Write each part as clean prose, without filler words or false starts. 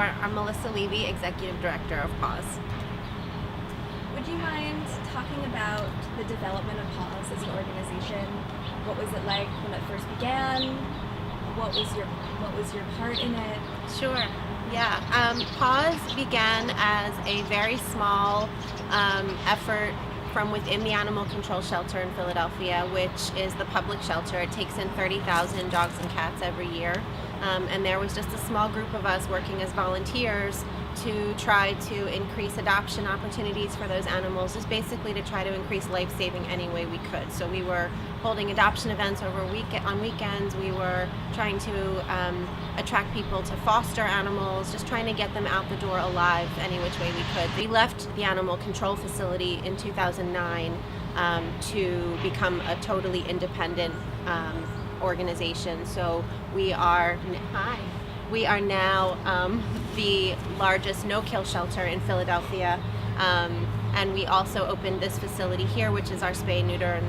Sure. I'm Melissa Levy, Executive Director of PAWS. Would you mind talking about the development of PAWS as an organization? What was it like when it first began? What was your part in it? Sure. Yeah. PAWS began as a very small effort from within the Animal Control Shelter in Philadelphia, which is the public shelter. It takes in 30,000 dogs and cats every year. And there was just a small group of us working as volunteers to try to increase adoption opportunities for those animals, just basically to try to increase life-saving any way we could. So we were holding adoption events on weekends. We were trying to attract people to foster animals, just trying to get them out the door alive any which way we could. We left the animal control facility in 2009 to become a totally independent organization. So we are now the largest no-kill shelter in Philadelphia, and we also opened this facility here, which is our spay-neuter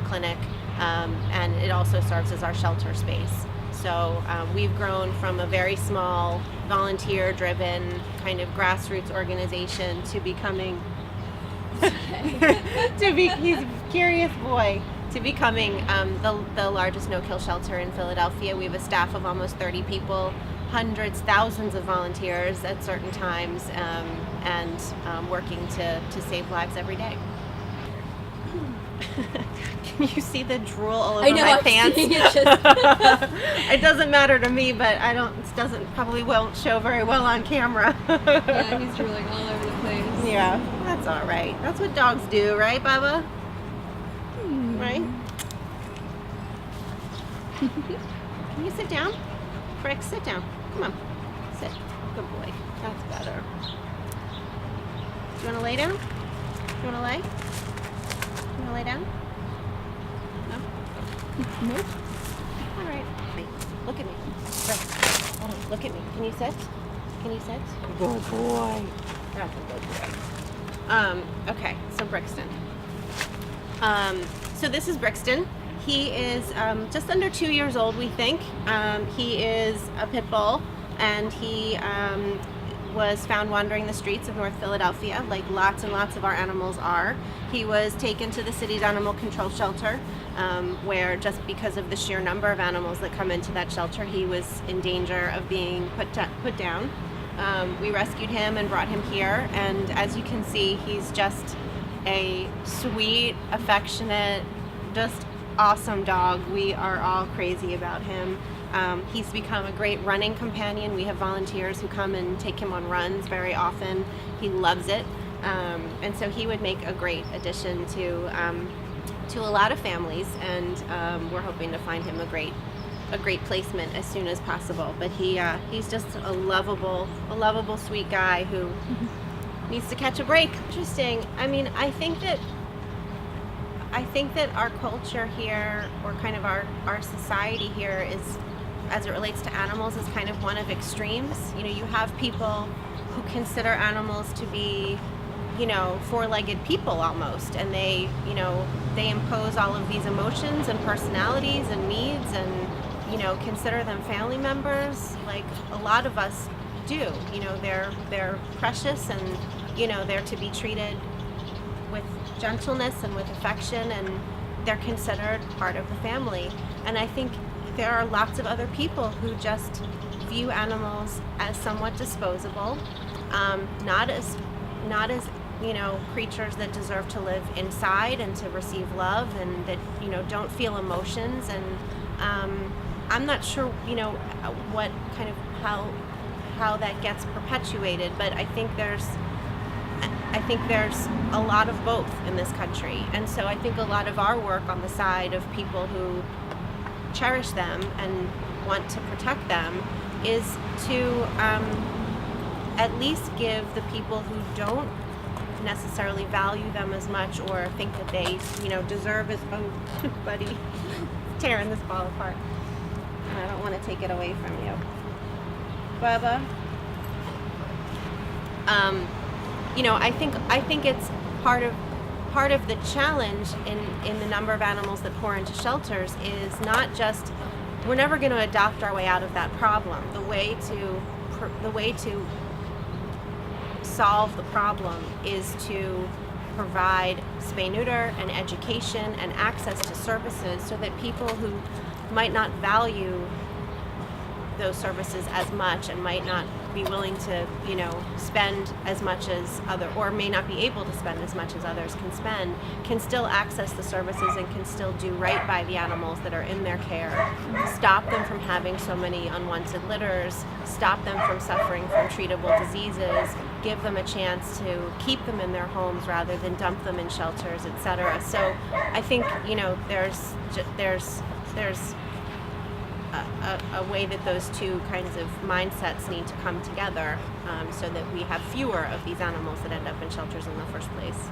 clinic, and it also serves as our shelter space. So we've grown from a very small, volunteer-driven kind of grassroots organization to becoming he's a curious boy. To becoming the largest no-kill shelter in Philadelphia. We have a staff of almost 30 people, hundreds, thousands of volunteers at certain times, and working to save lives every day. Can you see the drool all over my pants? It doesn't matter to me, but probably won't show very well on camera. Yeah, he's drooling all over the place. Yeah, that's all right. That's what dogs do, right, Bubba? Right? Can you sit down? Frick, sit down. Come on. Sit. Good boy. That's better. Do you want to lay down? Do you want to lay? You want to lay down? No? Nope. All right. Wait. Look at me. Frick. Hold on. Look at me. Can you sit? Can you sit? Good boy. That's a good boy. Okay. So Brixton. So this is Brixton. He is just under 2 years old, we think. He is a pit bull, and he was found wandering the streets of North Philadelphia, like lots and lots of our animals are. He was taken to the city's animal control shelter, where just because of the sheer number of animals that come into that shelter, he was in danger of being put down. We rescued him and brought him here, and as you can see, he's just a sweet, affectionate, just awesome dog. We are all crazy about him. He's become a great running companion. We have volunteers who come and take him on runs very often. He loves it, and so he would make a great addition to a lot of families, and we're hoping to find him a great placement as soon as possible. But he's just a lovable, sweet guy who needs to catch a break. Interesting. I mean, I think that our culture here, or kind of our society here, is, as it relates to animals, is kind of one of extremes. You know, you have people who consider animals to be, four-legged people almost, and they impose all of these emotions and personalities and needs, and consider them family members, like a lot of us do. They're precious, and they're to be treated with gentleness and with affection, and they're considered part of the family. And I think there are lots of other people who just view animals as somewhat disposable, not as creatures that deserve to live inside and to receive love, and that don't feel emotions. And I'm not sure what kind of how that gets perpetuated, but I think there's a lot of both in this country. And so I think a lot of our work on the side of people who cherish them and want to protect them is to at least give the people who don't necessarily value them as much, or think that they deserve as buddy tearing this ball apart. I don't want to take it away from you, Bubba. I think it's part of the challenge in the number of animals that pour into shelters is not just, we're never going to adopt our way out of that problem. The way to the way to solve the problem is to provide spay neuter and education and access to services so that people who might not value those services as much and might not be willing to, spend as much as or may not be able to spend as much as others can spend, can still access the services and can still do right by the animals that are in their care, stop them from having so many unwanted litters, stop them from suffering from treatable diseases, give them a chance to keep them in their homes rather than dump them in shelters, etc. So I think, there's a way that those two kinds of mindsets need to come together so that we have fewer of these animals that end up in shelters in the first place.